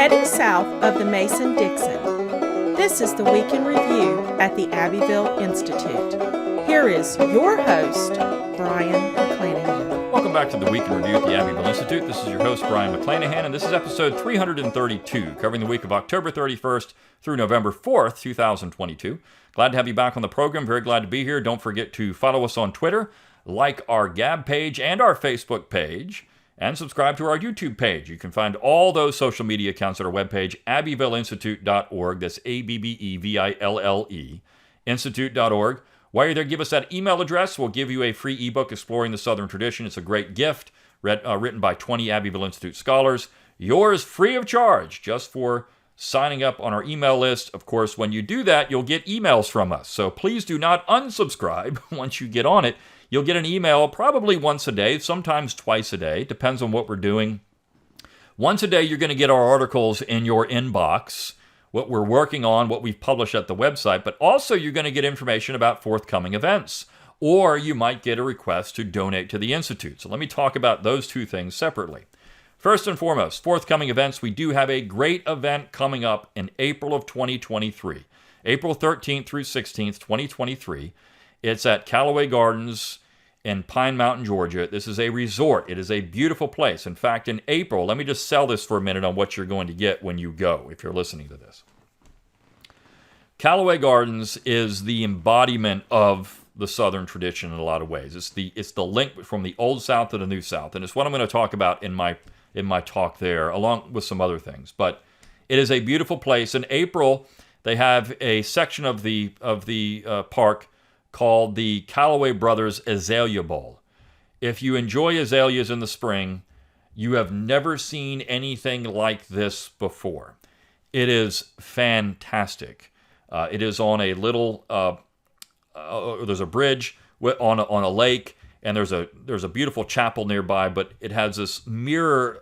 heading south of the Mason-Dixon. This is the Week in Review at the Abbeville Institute. Here is your host, Brian McClanahan. Welcome back to the Week in Review at the Abbeville Institute. This is your host, Brian McClanahan, and this is episode 332, covering the week of October 31st through November 4th, 2022. Glad to have you back on the program. Very glad to be here. Don't forget to follow us on Twitter, like our Gab page and our Facebook page, and subscribe to our YouTube page. You can find all those social media accounts at our webpage, abbevilleinstitute.org. That's ABBEVILLE, institute.org. While you're there, give us that email address. We'll give you a free ebook exploring the Southern tradition. It's a great gift, written by 20 Abbeville Institute scholars. Yours free of charge, just for signing up on our email list. Of course, when you do that, you'll get emails from us. So please do not unsubscribe once you get on it. You'll get an email probably once a day, sometimes twice a day. Depends on what we're doing. Once a day, you're going to get our articles in your inbox, what we're working on, what we've published at the website, but also you're going to get information about forthcoming events, or you might get a request to donate to the Institute. So let me talk about those two things separately. First and foremost, forthcoming events. We do have a great event coming up in April of 2023, April 13th through 16th, 2023. It's at Callaway Gardens in Pine Mountain, Georgia. This is a resort. It is a beautiful place. In fact, in April, let me just sell this for a minute on what you're going to get when you go, if you're listening to this. Callaway Gardens is the embodiment of the Southern tradition in a lot of ways. It's the link from the Old South to the New South, and it's what I'm going to talk about in my talk there, along with some other things. But it is a beautiful place. In April, they have a section of the park called the Callaway Brothers Azalea Bowl. If you enjoy azaleas in the spring, you have never seen anything like this before. It is fantastic. It is on a little, there's a bridge on a lake, and there's a beautiful chapel nearby, but it has this mirror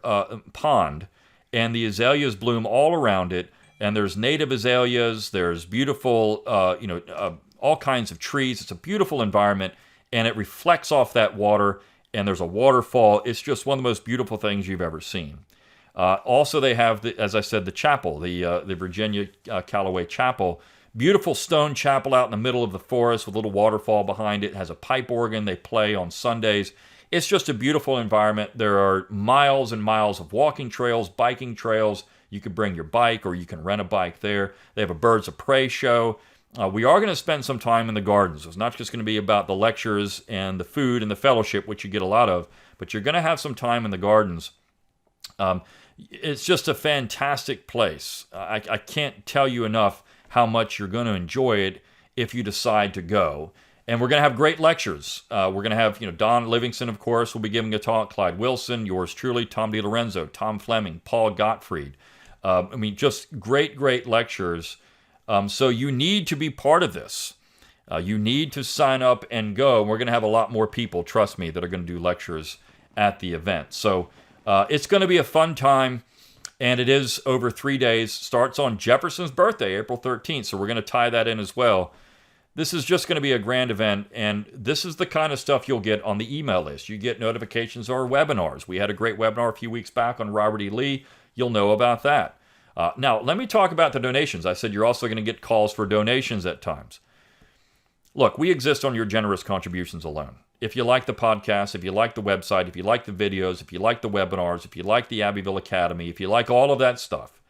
pond, and the azaleas bloom all around it, and there's native azaleas, there's beautiful, all kinds of trees. It's a beautiful environment, and it reflects off that water, and there's a waterfall. It's just one of the most beautiful things you've ever seen. Also, they have, as I said, the chapel, the Virginia Callaway Chapel. Beautiful stone chapel out in the middle of the forest with a little waterfall behind it. It has a pipe organ they play on Sundays. It's just a beautiful environment. There are miles and miles of walking trails, biking trails. You can bring your bike, or you can rent a bike there. They have a Birds of Prey show. We are going to spend some time in the gardens. It's not just going to be about the lectures and the food and the fellowship, which you get a lot of, but you're going to have some time in the gardens. It's just a fantastic place. I can't tell you enough how much you're going to enjoy it if you decide to go. And we're going to have great lectures. We're going to have, Don Livingston, of course, will be giving a talk, Clyde Wilson, yours truly, Tom DiLorenzo, Tom Fleming, Paul Gottfried. Just great lectures. So you need to be part of this. You need to sign up and go. We're going to have a lot more people, trust me, that are going to do lectures at the event. So it's going to be a fun time, and it is over 3 days. Starts on Jefferson's birthday, April 13th, so we're going to tie that in as well. This is just going to be a grand event, and this is the kind of stuff you'll get on the email list. You get notifications of our webinars. We had a great webinar a few weeks back on Robert E. Lee. You'll know about that. Now, let me talk about the donations. I said you're also going to get calls for donations at times. Look, we exist on your generous contributions alone. If you like the podcast, if you like the website, if you like the videos, if you like the webinars, if you like the Abbeville Academy, if you like all of that stuff,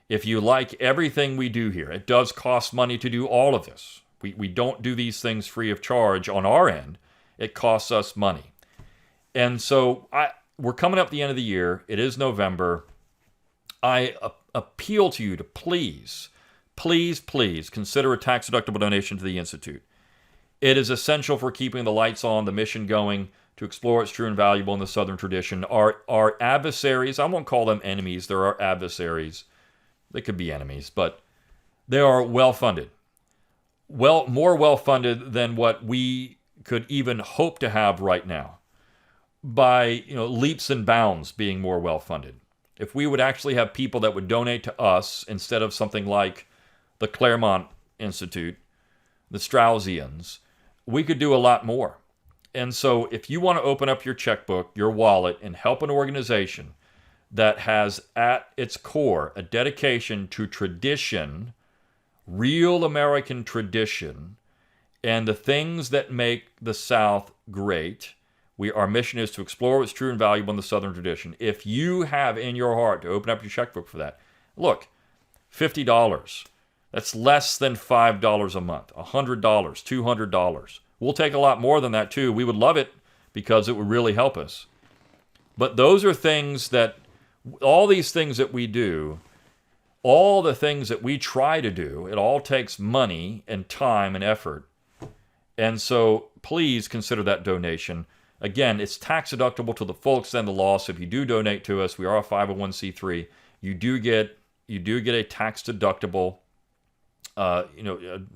if you like everything we do here, it does cost money to do all of this. We don't do these things free of charge on our end. It costs us money. And so we're coming up the end of the year. It is November. I appeal to you to please consider a tax-deductible donation to the Institute. It is essential for keeping the lights on, the mission going, to explore what's true and valuable in the Southern tradition. Our adversaries, I won't call them enemies, they're our adversaries. They could be enemies, but they are well-funded. More well-funded than what we could even hope to have right now. By leaps and bounds being more well-funded. If we would actually have people that would donate to us instead of something like the Claremont Institute, the Straussians, we could do a lot more. And so if you want to open up your checkbook, your wallet, and help an organization that has at its core a dedication to tradition, real American tradition, and the things that make the South great. Our mission is to explore what's true and valuable in the Southern tradition. If you have in your heart to open up your checkbook for that, look, $50. That's less than $5 a month. $100, $200. We'll take a lot more than that too. We would love it because it would really help us. But those are things that, all these things that we do, all the things that we try to do, it all takes money and time and effort. And so please consider that donation. Again, it's tax deductible to the full extent of the law. So if you do donate to us, we are a 501c3. You do get a tax deductible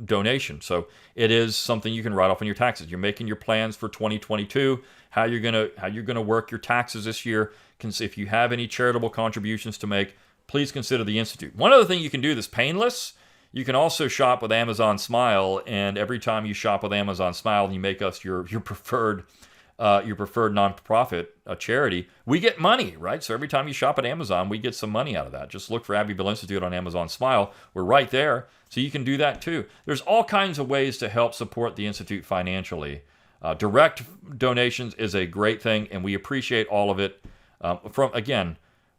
donation. So it is something you can write off on your taxes. You're making your plans for 2022, how you're gonna work your taxes this year. If you have any charitable contributions to make, please consider the Institute. One other thing you can do that's painless, you can also shop with Amazon Smile, and every time you shop with Amazon Smile and you make us your preferred nonprofit charity, we get money, right? So every time you shop at Amazon, we get some money out of that. Just look for Abbeville Institute on Amazon Smile. We're right there, so you can do that too. There's all kinds of ways to help support the Institute financially. Direct donations is a great thing, and we appreciate all of it.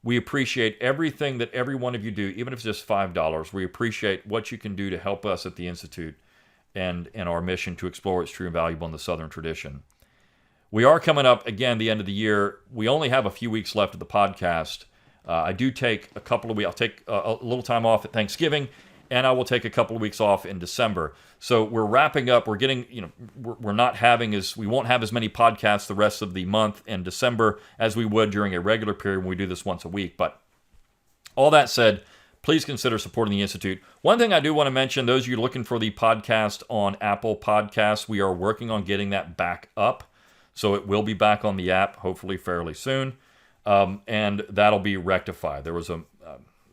We appreciate everything that every one of you do, even if it's just $5. We appreciate what you can do to help us at the Institute and our mission to explore what's true and valuable in the Southern tradition. We are coming up, again, the end of the year. We only have a few weeks left of the podcast. I do take a couple of weeks. I'll take a little time off at Thanksgiving, and I will take a couple of weeks off in December. So we're wrapping up. We're getting, we won't have as many podcasts the rest of the month in December as we would during a regular period when we do this once a week. But all that said, please consider supporting the Institute. One thing I do want to mention, those of you looking for the podcast on Apple Podcasts, we are working on getting that back up. So it will be back on the app, hopefully fairly soon, and that'll be rectified. There was a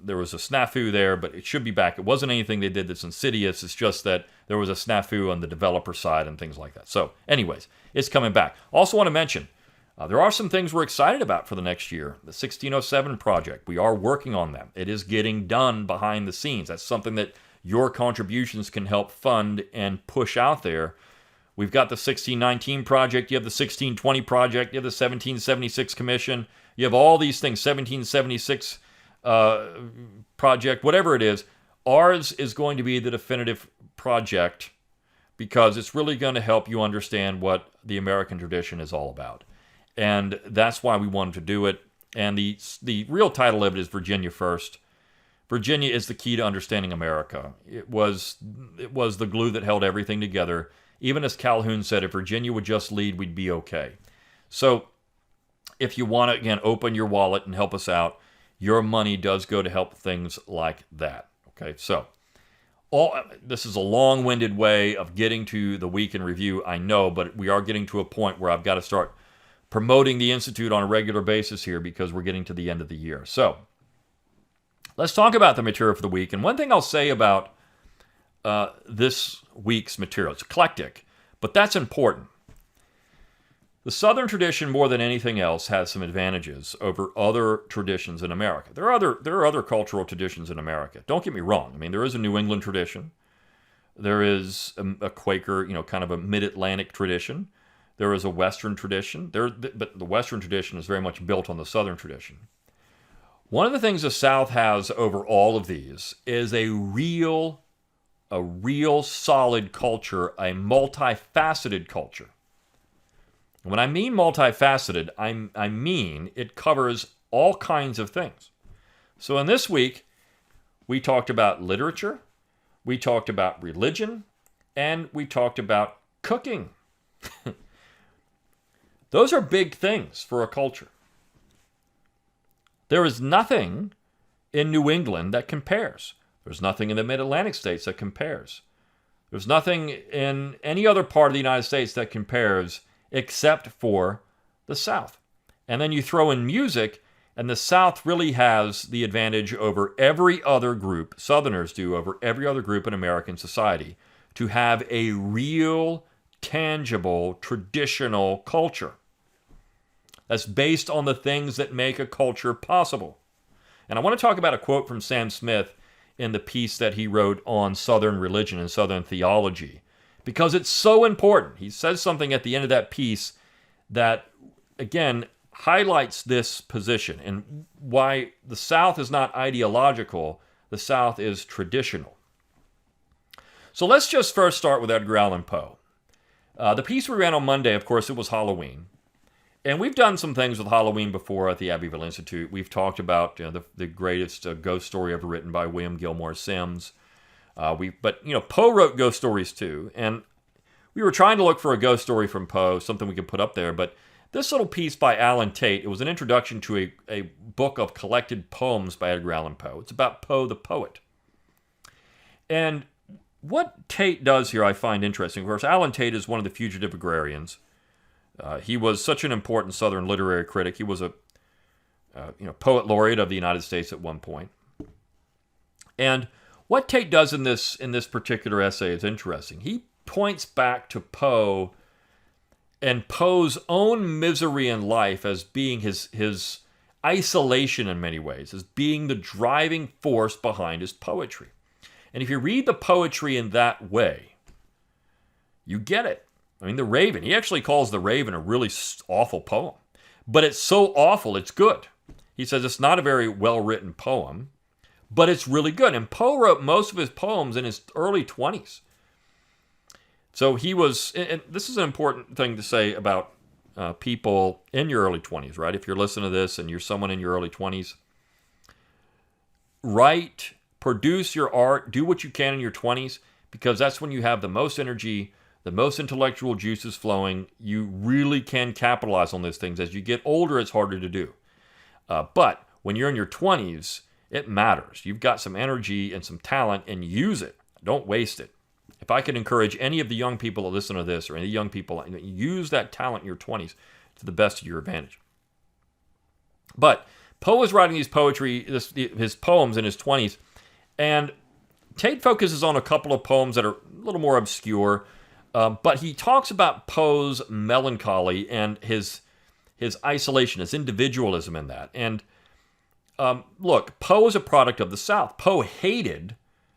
snafu there, but it should be back. It wasn't anything they did that's insidious. It's just that there was a snafu on the developer side and things like that. So anyways, it's coming back. Also want to mention, there are some things we're excited about for the next year. The 1607 project, we are working on them. It is getting done behind the scenes. That's something that your contributions can help fund and push out there. We've got the 1619 project, you have the 1620 project, you have the 1776 commission, you have all these things, 1776 project, whatever it is. Ours is going to be the definitive project because it's really going to help you understand what the American tradition is all about. And that's why we wanted to do it. And the real title of it is Virginia First. Virginia is the key to understanding America. It was the glue that held everything together. Even as Calhoun said, if Virginia would just lead, we'd be okay. So if you want to, again, open your wallet and help us out, your money does go to help things like that. Okay, so this is a long-winded way of getting to the week in review, I know, but we are getting to a point where I've got to start promoting the Institute on a regular basis here because we're getting to the end of the year. So let's talk about the material for the week. And one thing I'll say about this week's material, it's eclectic, but that's important. The Southern tradition, more than anything else, has some advantages over other traditions in America. There are other cultural traditions in America. Don't get me wrong. I mean, there is a New England tradition. There is a Quaker, kind of a mid-Atlantic tradition. There is a Western tradition. But the Western tradition is very much built on the Southern tradition. One of the things the South has over all of these is a real solid culture, a multifaceted culture. When I mean multifaceted, I mean it covers all kinds of things. So in this week, we talked about literature, we talked about religion, and we talked about cooking. Those are big things for a culture. There is nothing in New England that compares. There's nothing in the Mid-Atlantic states that compares. There's nothing in any other part of the United States that compares except for the South. And then you throw in music, and the South really has the advantage over every other group, Southerners do, over every other group in American society, to have a real, tangible, traditional culture. that's based on the things that make a culture possible. And I want to talk about a quote from Sam Smith in the piece that he wrote on Southern religion and Southern theology, because it's so important. He says something at the end of that piece that, again, highlights this position and why the South is not ideological, the South is traditional. So let's just first start with Edgar Allan Poe. The piece we ran on Monday, of course, it was Halloween. And we've done some things with Halloween before at the Abbeville Institute. We've talked about the greatest ghost story ever written by William Gilmore Simms. But Poe wrote ghost stories too. And we were trying to look for a ghost story from Poe, something we could put up there. But this little piece by Alan Tate, it was an introduction to a book of collected poems by Edgar Allan Poe. It's about Poe the poet. And what Tate does here I find interesting. Of course, Alan Tate is one of the fugitive agrarians. He was such an important Southern literary critic. He was a poet laureate of the United States at one point. And what Tate does in this particular essay is interesting. He points back to Poe and Poe's own misery in life as being his isolation in many ways, as being the driving force behind his poetry. And if you read the poetry in that way, you get it. I mean, The Raven, he actually calls The Raven a really awful poem. But it's so awful, it's good. He says it's not a very well-written poem, but it's really good. And Poe wrote most of his poems in his early 20s. So he was, and this is an important thing to say about people in your early 20s, right? If you're listening to this and you're someone in your early 20s, write, produce your art, do what you can in your 20s, because that's when you have the most energy, the most intellectual juices flowing. You really can capitalize on those things. As you get older, it's harder to do. But when you're in your 20s, it matters. You've got some energy and some talent, and use it. Don't waste it. If I could encourage any of the young people that listen to this, or any young people, use that talent in your 20s to the best of your advantage. But Poe was writing his poems in his 20s, and Tate focuses on a couple of poems that are a little more obscure, but he talks about Poe's melancholy and his isolation, his individualism in that. And look, Poe is a product of the South. Poe hated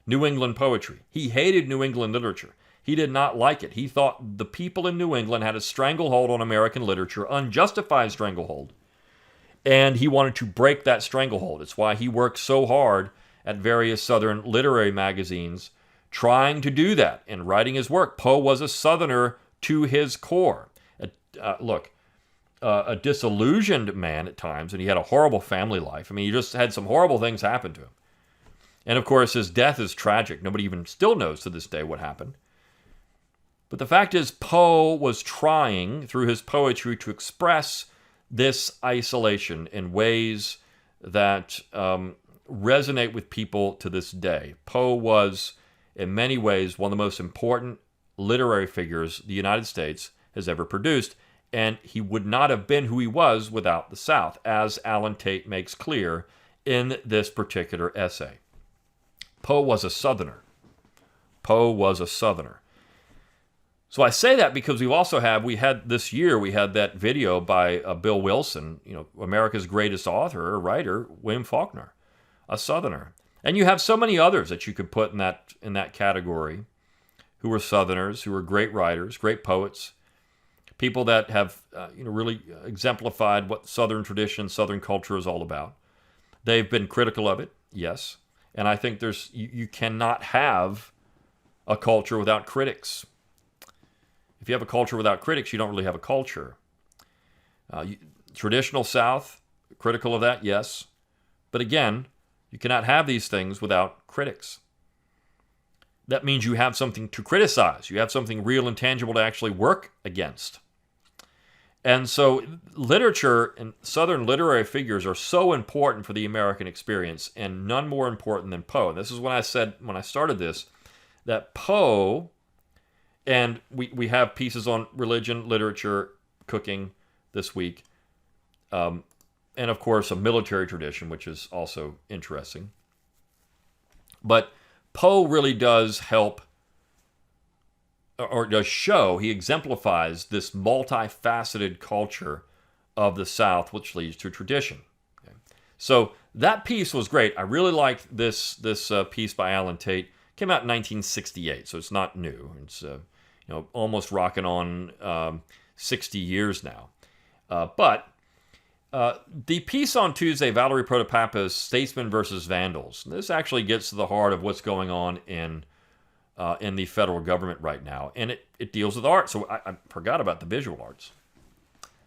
New England poetry. He hated New England literature. He did not like it. He thought the people in New England had a stranglehold on American literature, unjustified stranglehold, and he wanted to break that stranglehold. It's why he worked so hard at various Southern literary magazines trying to do that and writing his work. Poe was a Southerner to his core. A disillusioned man at times, and he had a horrible family life. I mean, he just had some horrible things happen to him. And of course, his death is tragic. Nobody even still knows to this day what happened. But the fact is, Poe was trying, through his poetry, to express this isolation in ways that resonate with people to this day. Poe was, in many ways, one of the most important literary figures the United States has ever produced, and he would not have been who he was without the South, as Alan Tate makes clear in this particular essay. Poe was a Southerner. Poe was a Southerner. So I say that because we had that video by Bill Wilson, America's greatest author or writer, William Faulkner, a Southerner. And you have so many others that you could put in that category who were Southerners, who were great writers, great poets, people that have really exemplified what Southern tradition, Southern culture is all about. They've been critical of it, yes. And I think you cannot have a culture without critics. If you have a culture without critics, you don't really have a culture. Traditional South, critical of that, yes. But again, you cannot have these things without critics. That means you have something to criticize. You have something real and tangible to actually work against. And so literature and Southern literary figures are so important for the American experience, and none more important than Poe. And this is what I said when I started this, that Poe, and we have pieces on religion, literature, cooking this week, and of course a military tradition, which is also interesting. But Poe really does help, or does show, he exemplifies this multifaceted culture of the South, which leads to tradition. Okay. So that piece was great. I really liked this piece by Alan Tate. Came out in 1968, so it's not new. It's almost rocking on 60 years now. But the piece on Tuesday, Valerie Protopapa's Statesmen versus Vandals. This actually gets to the heart of what's going on in the federal government right now, and it deals with art. So I forgot about the visual arts.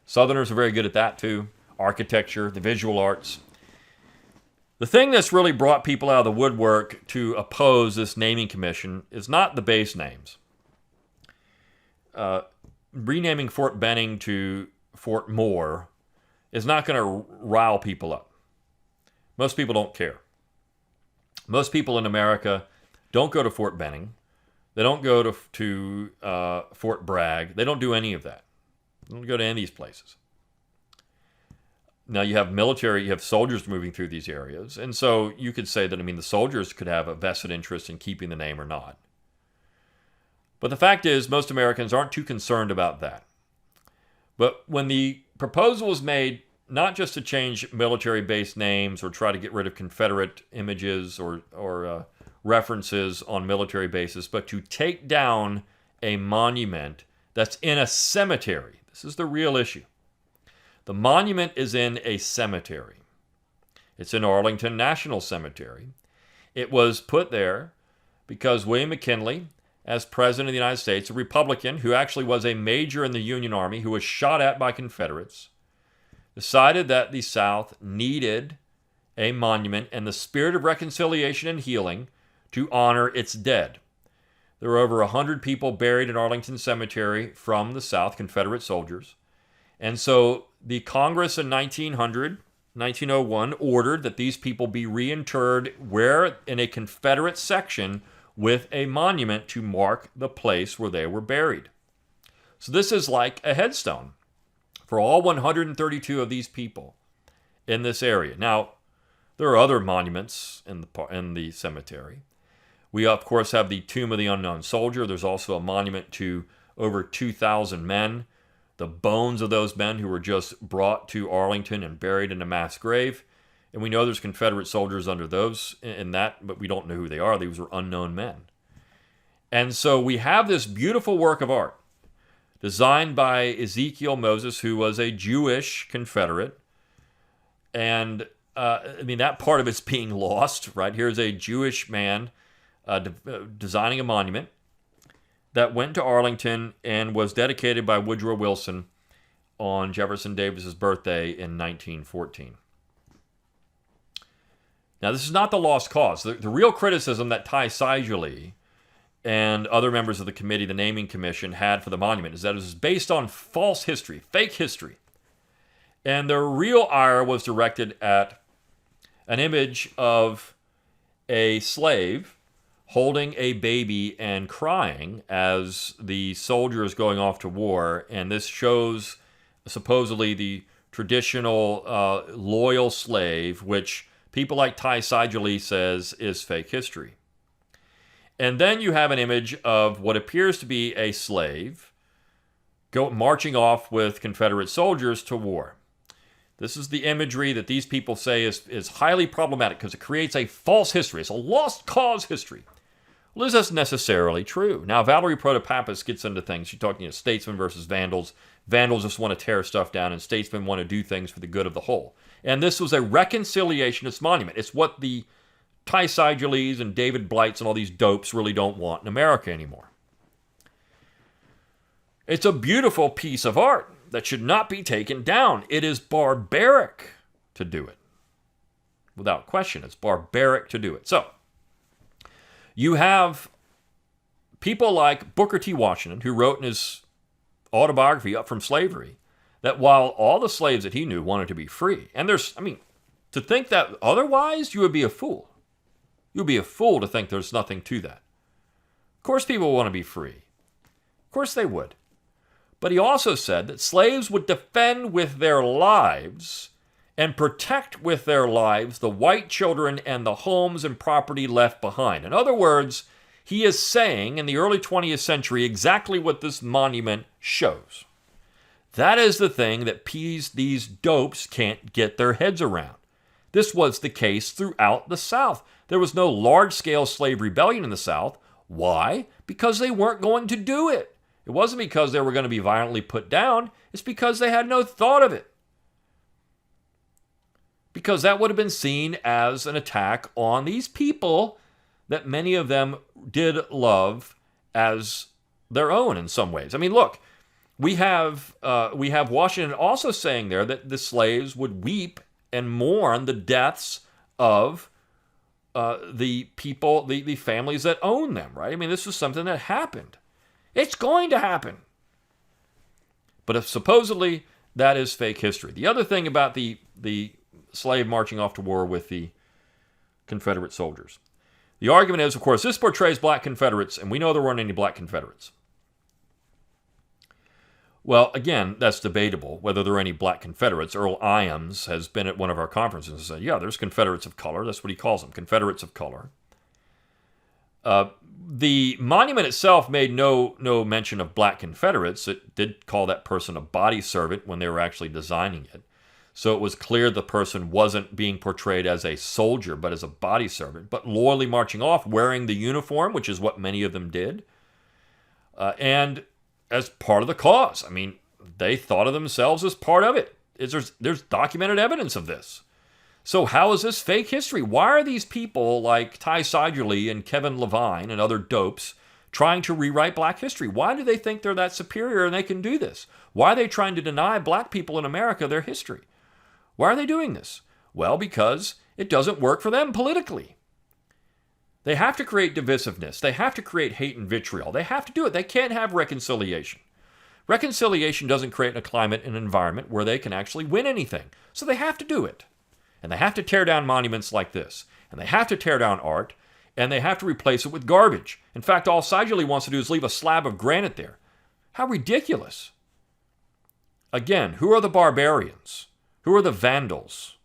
Southerners are very good at that too. Architecture, the visual arts. The thing that's really brought people out of the woodwork to oppose this naming commission is not the base names. Renaming Fort Benning to Fort Moore is not going to rile people up. Most people don't care. Most people in America don't go to Fort Benning. They don't go to Fort Bragg. They don't do any of that. They don't go to any of these places. Now you have military, you have soldiers moving through these areas. And so you could say that, the soldiers could have a vested interest in keeping the name or not. But the fact is, most Americans aren't too concerned about that. But when the proposal was made, not just to change military-based names or try to get rid of Confederate images or references on military bases, but to take down a monument that's in a cemetery. This is the real issue. The monument is in a cemetery. It's in Arlington National Cemetery. It was put there because William McKinley, as President of the United States, a Republican who actually was a major in the Union Army, who was shot at by Confederates, decided that the South needed a monument in the spirit of reconciliation and healing to honor its dead. There were over 100 people buried in Arlington Cemetery from the South, Confederate soldiers. And so the Congress in 1901 ordered that these people be reinterred where in a Confederate section with a monument to mark the place where they were buried. So this is like a headstone for all 132 of these people in this area. Now, there are other monuments in the cemetery. We, of course, have the Tomb of the Unknown Soldier. There's also a monument to over 2,000 men, the bones of those men who were just brought to Arlington and buried in a mass grave. And we know there's Confederate soldiers under those in that, but we don't know who they are. These were unknown men. And so we have this beautiful work of art designed by Ezekiel Moses, who was a Jewish Confederate. And that part of it's being lost, right? Here's a Jewish man designing a monument that went to Arlington and was dedicated by Woodrow Wilson on Jefferson Davis's birthday in 1914. Now, this is not the lost cause. The real criticism that Ty Seidule and other members of the committee, the naming commission, had for the monument is that it was based on false history, fake history. And their real ire was directed at an image of a slave holding a baby and crying as the soldier is going off to war. And this shows supposedly the traditional loyal slave, which people like Ty Seidule says is fake history. And then you have an image of what appears to be a slave marching off with Confederate soldiers to war. This is the imagery that these people say is highly problematic because it creates a false history. It's a lost cause history. Well, this isn't necessarily true. Now, Valerie Protopapas gets into things. She's talking statesmen versus vandals. Vandals just want to tear stuff down, and statesmen want to do things for the good of the whole. And this was a reconciliationist monument. It's what the Ty Seidules and David Blights and all these dopes really don't want in America anymore. It's a beautiful piece of art that should not be taken down. It is barbaric to do it. Without question, it's barbaric to do it. So, you have people like Booker T. Washington, who wrote in his autobiography, Up From Slavery, that while all the slaves that he knew wanted to be free, and to think that otherwise, you would be a fool. You would be a fool to think there's nothing to that. Of course people want to be free. Of course they would. But he also said that slaves would defend with their lives and protect with their lives the white children and the homes and property left behind. In other words, he is saying in the early 20th century exactly what this monument shows. That is the thing that these dopes can't get their heads around. This was the case throughout the South. There was no large-scale slave rebellion in the South. Why? Because they weren't going to do it. It wasn't because they were going to be violently put down. It's because they had no thought of it. Because that would have been seen as an attack on these people that many of them did love as their own in some ways. I mean, look, we have Washington also saying there that the slaves would weep and mourn the deaths of the people, the families that own them, right? I mean, this was something that happened. It's going to happen. But if supposedly that is fake history. The other thing about the slave marching off to war with the Confederate soldiers. The argument is, of course, this portrays black Confederates, and we know there weren't any black Confederates. Well, again, that's debatable, whether there are any black Confederates. Earl Iams has been at one of our conferences and said, yeah, there's Confederates of color. That's what he calls them, Confederates of color. The monument itself made no mention of black Confederates. It did call that person a body servant when they were actually designing it. So it was clear the person wasn't being portrayed as a soldier, but as a body servant, but loyally marching off, wearing the uniform, which is what many of them did. And as part of the cause. I mean, they thought of themselves as part of it. There's documented evidence of this. So how is this fake history? Why are these people like Ty Seidgerly and Kevin Levine and other dopes trying to rewrite black history? Why do they think they're that superior and they can do this? Why are they trying to deny black people in America their history? Why are they doing this? Well, because it doesn't work for them politically. They have to create divisiveness. They have to create hate and vitriol. They have to do it. They can't have reconciliation. Reconciliation doesn't create a climate and environment where they can actually win anything. So they have to do it. And they have to tear down monuments like this. And they have to tear down art. And they have to replace it with garbage. In fact, all Seidgerly wants to do is leave a slab of granite there. How ridiculous. Again, who are the barbarians? Who are the vandals?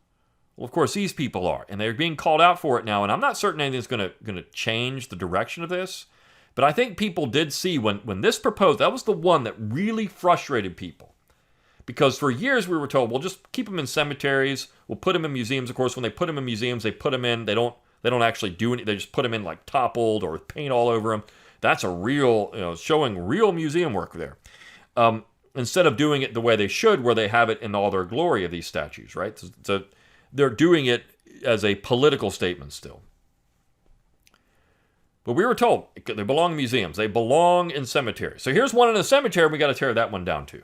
Well, of course, these people are, and they're being called out for it now, and I'm not certain anything's going to change the direction of this, but I think people did see when this proposed, that was the one that really frustrated people. Because for years we were told, well, just keep them in cemeteries, we'll put them in museums. Of course, when they put them in museums, they put them in, they don't actually do anything, they just put them in like toppled or with paint all over them. That's a real, showing real museum work there. Instead of doing it the way they should, where they have it in all their glory of these statues, right? So they're doing it as a political statement still. But we were told they belong in museums. They belong in cemeteries. So here's one in a cemetery. We got to tear that one down too.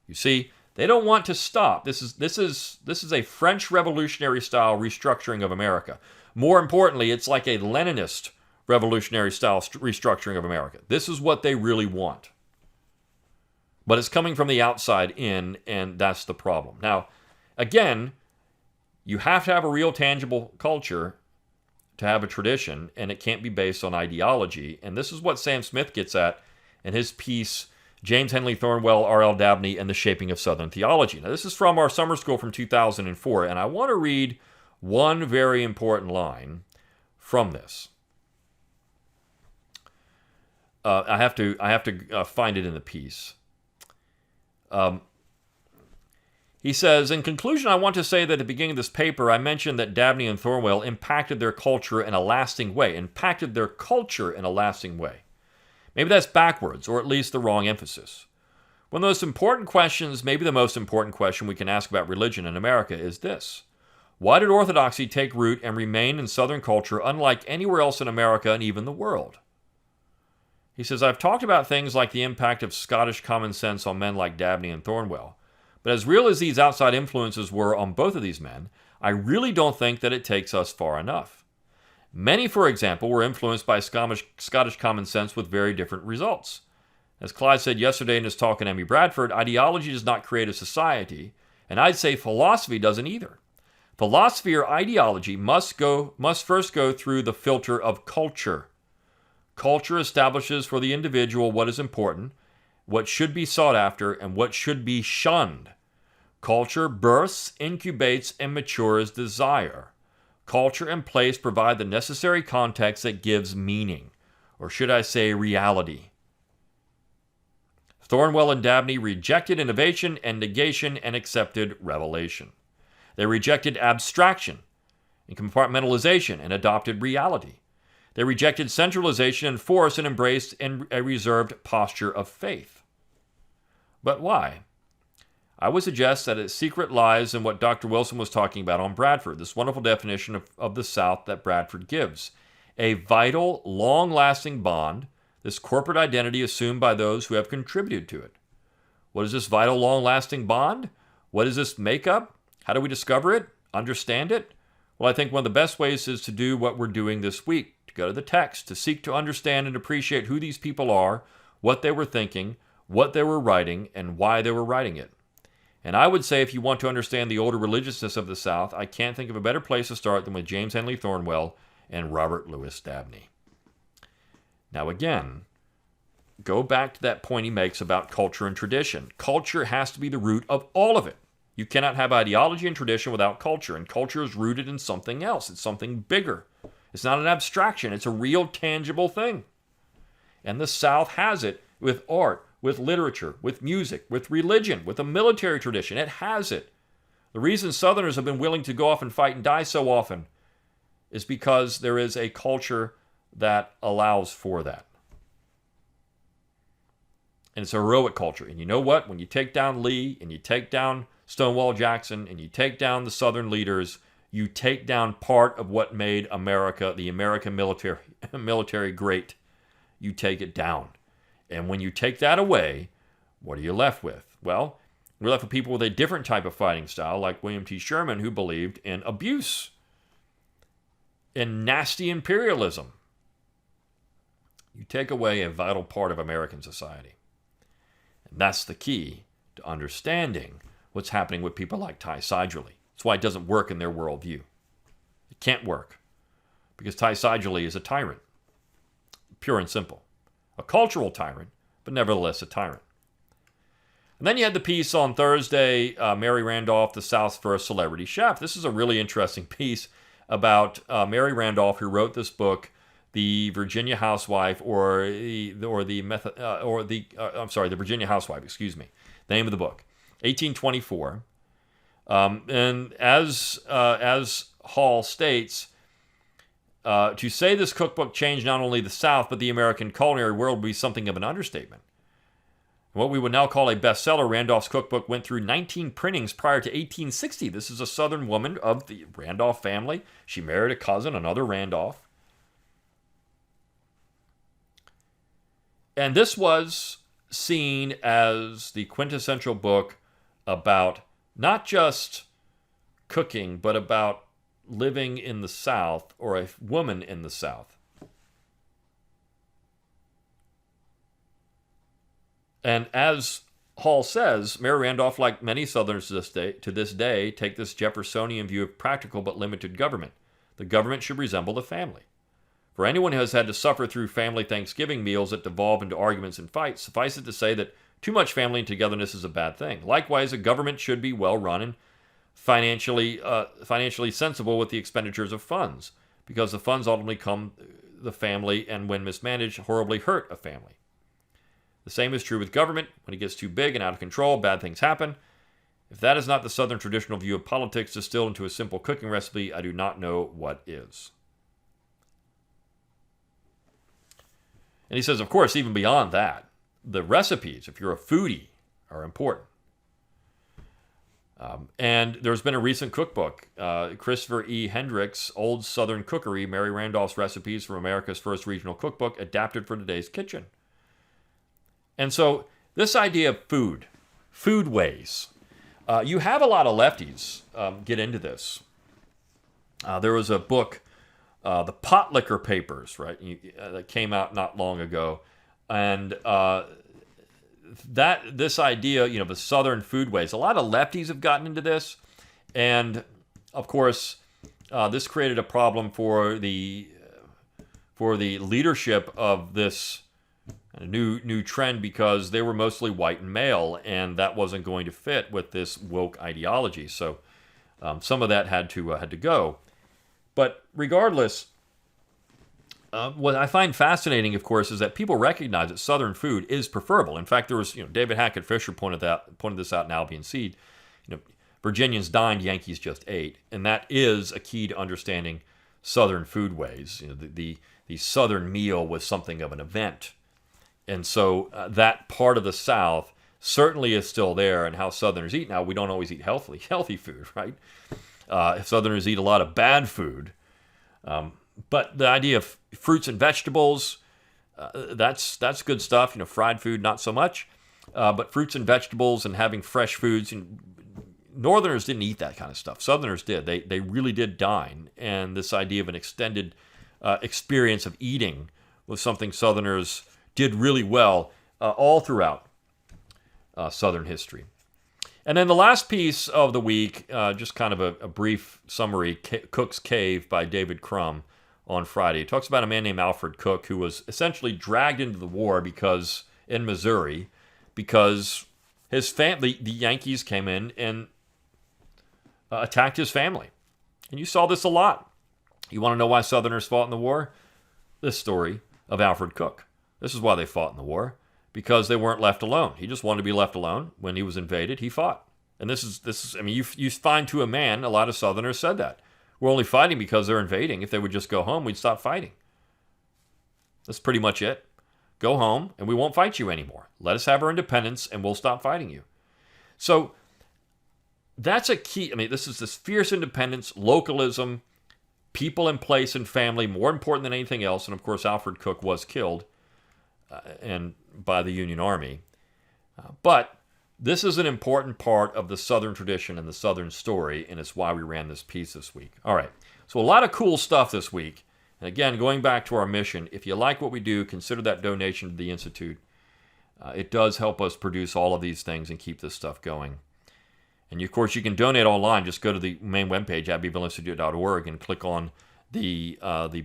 You see, they don't want to stop. This is a French Revolutionary style restructuring of America. More importantly, it's like a Leninist revolutionary style restructuring of America. This is what they really want. But it's coming from the outside in, and that's the problem. Now, again, you have to have a real tangible culture to have a tradition, and it can't be based on ideology. And this is what Sam Smith gets at in his piece, James Henley Thornwell, R.L. Dabney, and the Shaping of Southern Theology. Now, this is from our summer school from 2004, and I want to read one very important line from this. I have to find it in the piece. He says, in conclusion, I want to say that at the beginning of this paper, I mentioned that Dabney and Thornwell impacted their culture in a lasting way. Maybe that's backwards, or at least the wrong emphasis. One of the most important questions, maybe the most important question we can ask about religion in America is this. Why did Orthodoxy take root and remain in Southern culture unlike anywhere else in America and even the world? He says, I've talked about things like the impact of Scottish common sense on men like Dabney and Thornwell. But as real as these outside influences were on both of these men, I really don't think that it takes us far enough. Many, for example, were influenced by Scottish common sense with very different results. As Clyde said yesterday in his talk in Emmy Bradford, ideology does not create a society, and I'd say philosophy doesn't either. Philosophy or ideology must first go through the filter of culture. Culture establishes for the individual what is important, what should be sought after, and what should be shunned. Culture births, incubates, and matures desire. Culture and place provide the necessary context that gives meaning, or should I say reality. Thornwell and Dabney rejected innovation and negation and accepted revelation. They rejected abstraction and compartmentalization and adopted reality. They rejected centralization and force and embraced a reserved posture of faith. But why? I would suggest that its secret lies in what Dr. Wilson was talking about on Bradford, this wonderful definition of the South that Bradford gives. A vital, long-lasting bond, this corporate identity assumed by those who have contributed to it. What is this vital, long-lasting bond? What is this makeup? How do we discover it? Understand it? Well, I think one of the best ways is to do what we're doing this week, to go to the text, to seek to understand and appreciate who these people are, what they were thinking, what they were writing, and why they were writing it. And I would say if you want to understand the older religiousness of the South, I can't think of a better place to start than with James Henry Thornwell and Robert Louis Dabney. Now again, go back to that point he makes about culture and tradition. Culture has to be the root of all of it. You cannot have ideology and tradition without culture, and culture is rooted in something else. It's something bigger. It's not an abstraction. It's a real, tangible thing. And the South has it with art, with literature, with music, with religion, with a military tradition. It has it. The reason Southerners have been willing to go off and fight and die so often is because there is a culture that allows for that. And it's a heroic culture. And you know what? When you take down Lee and you take down Stonewall Jackson and you take down the Southern leaders, you take down part of what made America, the American military great. You take it down. And when you take that away, what are you left with? Well, we're left with people with a different type of fighting style, like William T. Sherman, who believed in abuse, in nasty imperialism. You take away a vital part of American society. And that's the key to understanding what's happening with people like Ty Seidgerly. That's why it doesn't work in their worldview. It can't work. Because Ty Seidgerly is a tyrant. Pure and simple. A cultural tyrant, but nevertheless a tyrant. And then you had the piece on Thursday, Mary Randolph, the South's First Celebrity Chef. This is a really interesting piece about Mary Randolph, who wrote this book, The Virginia Housewife, the Virginia Housewife, excuse me, the name of the book, 1824. And as Hall states, to say this cookbook changed not only the South, but the American culinary world would be something of an understatement. What we would now call a bestseller, Randolph's cookbook went through 19 printings prior to 1860. This is a Southern woman of the Randolph family. She married a cousin, another Randolph. And this was seen as the quintessential book about not just cooking, but about living in the South, or a woman in the South. And as Hall says, Mary Randolph, like many Southerners to this day, take this Jeffersonian view of practical but limited government. The government should resemble the family. For anyone who has had to suffer through family Thanksgiving meals that devolve into arguments and fights, suffice it to say that too much family and togetherness is a bad thing. Likewise, a government should be well run and financially sensible with the expenditures of funds, because the funds ultimately come the family, and when mismanaged, horribly hurt a family. The same is true with government. When it gets too big and out of control, bad things happen. If that is not the Southern traditional view of politics distilled into a simple cooking recipe, I do not know what is. And he says, of course, even beyond that, the recipes, if you're a foodie, are important. And there's been a recent cookbook, Christopher E. Hendricks' Old Southern Cookery, Mary Randolph's Recipes from America's First Regional Cookbook, adapted for today's kitchen. And so this idea of food ways, you have a lot of lefties get into this. There was a book, the Pot Liquor Papers, right, that came out not long ago. And this idea, the Southern food ways, a lot of lefties have gotten into this. And, of course, this created a problem for the leadership of this new trend, because they were mostly white and male, and that wasn't going to fit with this woke ideology. So some of that had to go. But regardless, What I find fascinating, of course, is that people recognize that Southern food is preferable. In fact, there was, David Hackett Fisher pointed this out in Albion Seed. Virginians dined, Yankees just ate, and that is a key to understanding Southern foodways. The Southern meal was something of an event, and so that part of the South certainly is still there. And how Southerners eat now, we don't always eat healthy food, right? Southerners eat a lot of bad food. But the idea of fruits and vegetables, that's good stuff. Fried food, not so much. But fruits and vegetables and having fresh foods. Northerners didn't eat that kind of stuff. Southerners did. They really did dine. And this idea of an extended experience of eating was something Southerners did really well all throughout Southern history. And then the last piece of the week, just kind of a brief summary, Cook's Cave by David Crum on Friday. It talks about a man named Alfred Cook who was essentially dragged into the war in Missouri because his family, the Yankees, came in and attacked his family. And you saw this a lot. You want to know why Southerners fought in the war? This story of Alfred Cook. This is why they fought in the war. Because they weren't left alone. He just wanted to be left alone. When he was invaded, he fought. And this is. I mean, you find to a man, a lot of Southerners said that. We're only fighting because they're invading. If they would just go home, we'd stop fighting. That's pretty much it. Go home, and we won't fight you anymore. Let us have our independence, and we'll stop fighting you. So that's a key. I mean, this is this fierce independence, localism, people in place and family, more important than anything else. And of course, Alfred Cook was killed and by the Union Army. But this is an important part of the Southern tradition and the Southern story, and it's why we ran this piece this week. All right, so a lot of cool stuff this week. And again, going back to our mission, if you like what we do, consider that donation to the Institute. It does help us produce all of these things and keep this stuff going. And of course, you can donate online. Just go to the main webpage, abbevilleinstitute.org, and click on the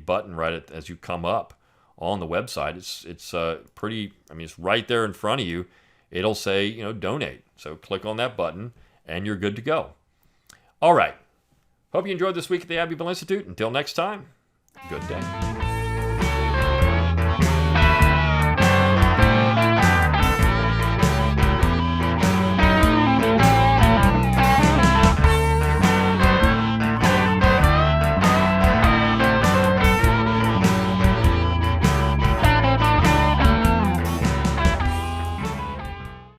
button right as you come up on the website. It's pretty. I mean, it's right there in front of you. It'll say, donate. So click on that button, and you're good to go. All right. Hope you enjoyed this week at the Abbeville Institute. Until next time, good day.